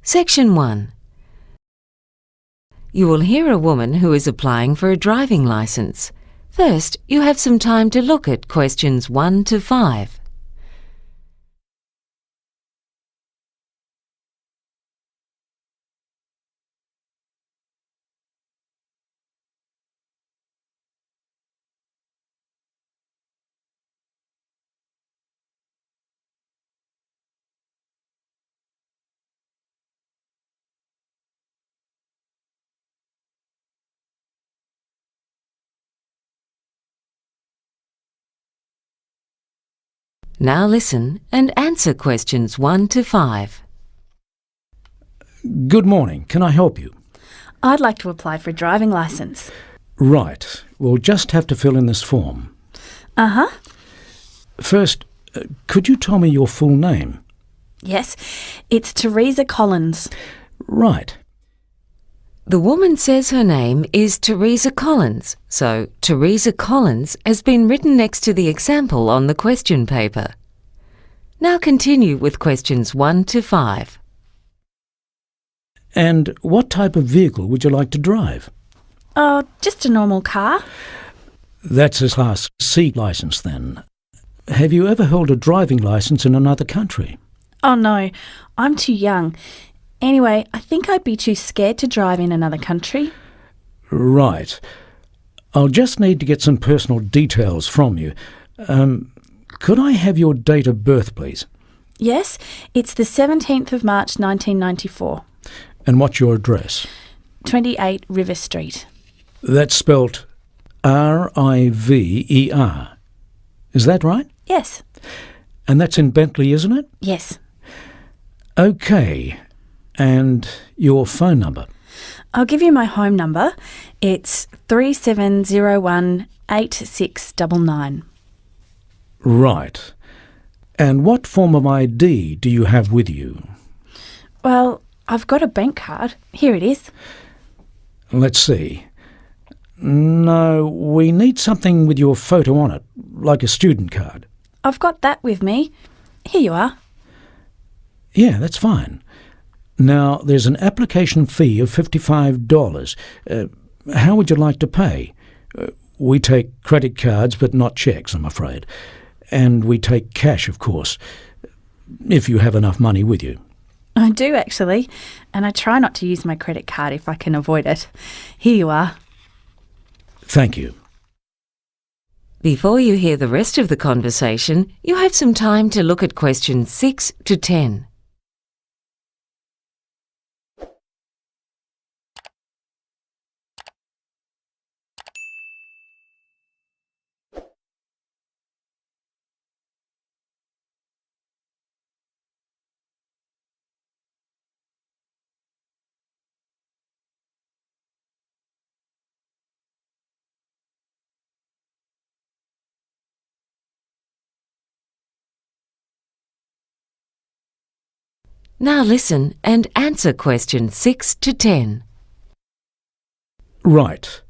Section 1. You will hear a woman who is applying for a driving licence. First, you have some time to look at questions 1 to 5. Now listen and answer questions 1 to 5. Good morning. Can I help you? I'd like to apply for a driving licence. Right. We'll just have to fill in this form. Uh-huh. First, could you tell me your full name? Yes, it's Teresa Collins. Right. The woman says her name is Teresa Collins, so Teresa Collins has been written next to the example on the question paper. Now continue with questions 1 to 5. And what type of vehicle would you like to drive? Oh, just a normal car. That's a Class C licence then. Have you ever held a driving licence in another country? Oh no, I'm too young. Anyway, I think I'd be too scared to drive in another country. Right. I'll just need to get some personal details from you. Could I have your date of birth, please? Yes, it's the 17th of March 1994. And what's your address? 28 River Street. That's spelt R-I-V-E-R. Is that right? Yes. And that's in Bentley, isn't it? Yes. OK. And your phone number? I'll give you my home number. It's 3701 8699. Right. And what form of ID do you have with you? Well, I've got a bank card. Here it is. Let's see. No, we need something with your photo on it, like a student card. I've got that with me. Here you are. Yeah, that's fine. Now, there's an application fee of $55. How would you like to pay? We take credit cards, but not cheques, I'm afraid. And we take cash, of course, if you have enough money with you. I do, actually. And I try not to use my credit card if I can avoid it. Here you are. Thank you. Before you hear the rest of the conversation, you have some time to look at questions 6 to 10. Now listen and answer questions 6 to 10. Right.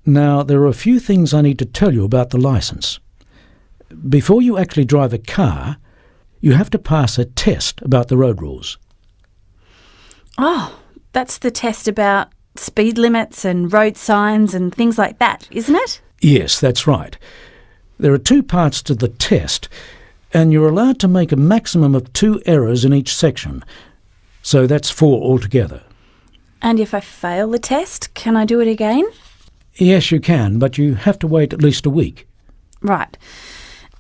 Now, there are a few things I need to tell you about the licence. Before you actually drive a car, you have to pass a test about the road rules. Oh, that's the test about speed limits and road signs and things like that, isn't it? Yes, that's right. There are 2 parts to the test, and you're allowed to make a maximum of 2 errors in each section. So that's 4 altogether. And if I fail the test, can I do it again? Yes, you can, but you have to wait at least a week. Right.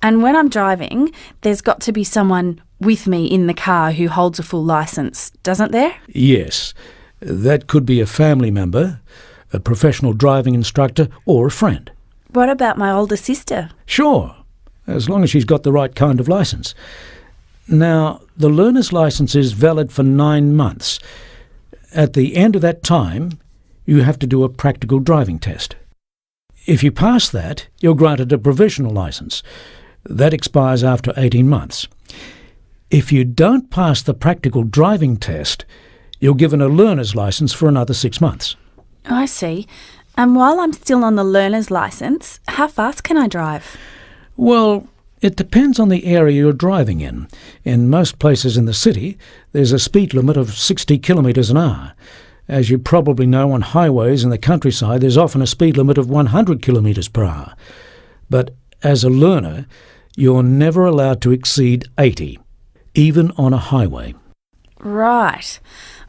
And when I'm driving, there's got to be someone with me in the car who holds a full licence, doesn't there? Yes. That could be a family member, a professional driving instructor, or a friend. What about my older sister? Sure, as long as she's got the right kind of licence. Now, the learner's licence is valid for 9 months. At the end of that time, you have to do a practical driving test. If you pass that, you're granted a provisional licence. That expires after 18 months. If you don't pass the practical driving test, you're given a learner's licence for another 6 months. I see. And while I'm still on the learner's licence, how fast can I drive? Well, It depends on the area you're driving in. In most places in the city, there's a speed limit of 60 kilometres an hour. As you probably know, on highways in the countryside, there's often a speed limit of 100 kilometres per hour. But as a learner, you're never allowed to exceed 80, even on a highway. Right.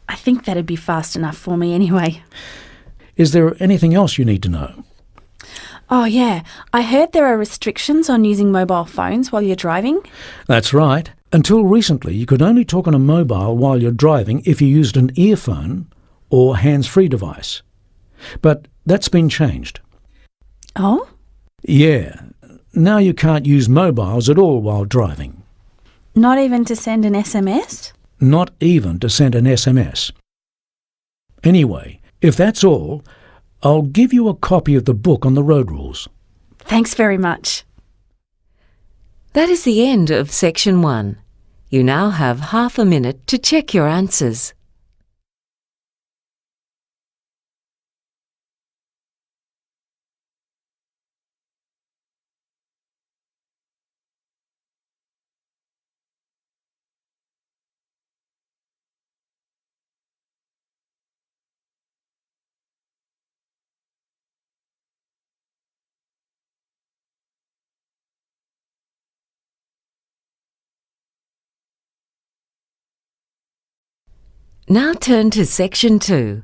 I think that'd be fast enough for me anyway. Is there anything else you need to know? Oh yeah, I heard there are restrictions on using mobile phones while you're driving. That's right. Until recently, you could only talk on a mobile while you're driving if you used an earphone or hands-free device. But that's been changed. Oh? Yeah. Now you can't use mobiles at all while driving. Not even to send an SMS? Not even to send an SMS. Anyway, if that's all, I'll give you a copy of the book on the road rules. Thanks very much. That is the end of Section 1. You now have half a minute to check your answers. Now turn to Section 2.